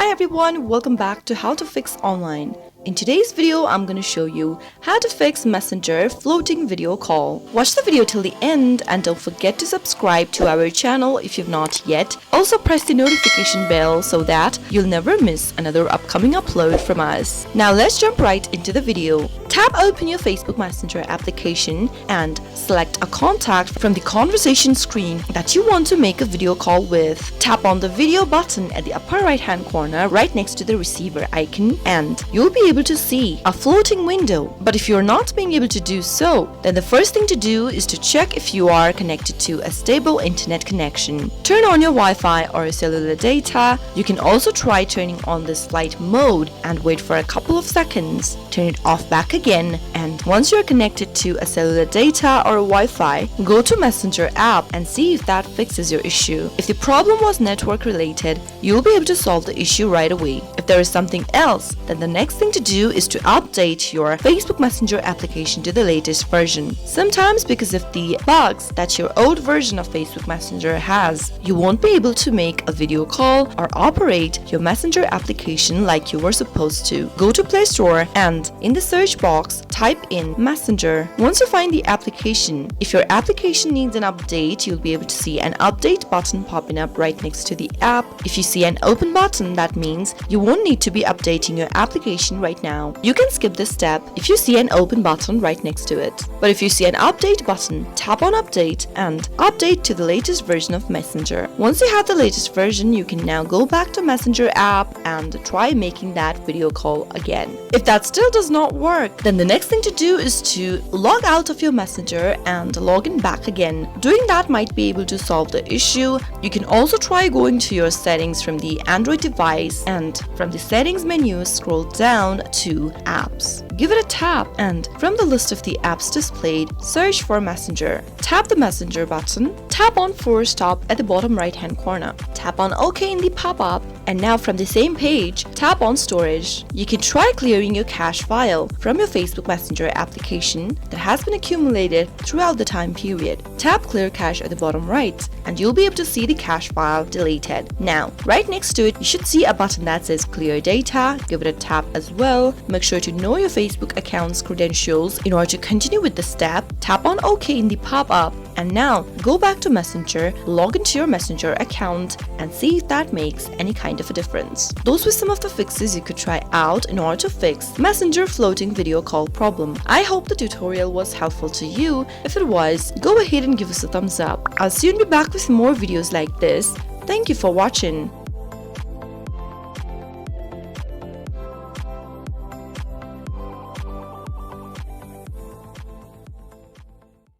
Hi everyone, welcome back to How to Fix Online. In today's video, I'm going to show you how to fix Messenger floating video call. Watch the video till the end and don't forget to subscribe to our channel if you've not yet. Also press the notification bell so that you'll never miss another upcoming upload from us. Now let's jump right into the video. Tap open your Facebook Messenger application and select a contact from the conversation screen that you want to make a video call with. Tap on the video button at the upper right hand corner right next to the receiver icon and you'll be able to see a floating window. But if you're not being able to do so, then the first thing to do is to check if you are connected to a stable internet connection. Turn on your Wi-Fi or cellular data. You can also try turning on this flight mode and wait for a couple of seconds. Turn it off back again, and once you're connected to a cellular data or Wi-Fi, go to Messenger app and see if that fixes your issue. If the problem was network related, you'll be able to solve the issue right away. If there is something else, then the next thing to do is to update your Facebook Messenger application to the latest version. Sometimes because of the bugs that your old version of Facebook Messenger has, you won't be able to make a video call or operate your Messenger application like you were supposed to. Go to Play Store and in the search box, type in Messenger. Once you find the application, if your application needs an update, you'll be able to see an update button popping up right next to the app. If you see an open button, that means you won't need to be updating your application right now. You can skip this step if you see an open button right next to it. But if you see an update button, tap on update and update to the latest version of Messenger. Once you have the latest version, you can now go back to Messenger app and try making that video call again. If that still does not work, then the next thing to do is to log out of your Messenger and log in back again. Doing that might be able to solve the issue. You can also try going to your settings from the Android device and from the settings menu scroll down to apps. Give it a tap and from the list of the apps displayed, search for Messenger. Tap the Messenger button, tap on Force Stop at the bottom right hand corner. Tap on OK in the pop-up and now from the same page, tap on Storage. You can try clearing your cache file from your Facebook Messenger application that has been accumulated throughout the time period. Tap Clear Cache at the bottom right and you'll be able to see the cache file deleted. Now, right next to it, you should see a button that says Clear Data. Give it a tap as well. Make sure to know your Facebook account's credentials in order to continue with the step. Tap on OK in the pop-up and now go back to Messenger, log into your Messenger account and see if that makes any kind of a difference. Those were some of the fixes you could try out in order to fix Messenger floating video call problem. I hope the tutorial was helpful to you. If it was, go ahead and give us a thumbs up. I'll soon be back with more videos like this. Thank you for watching.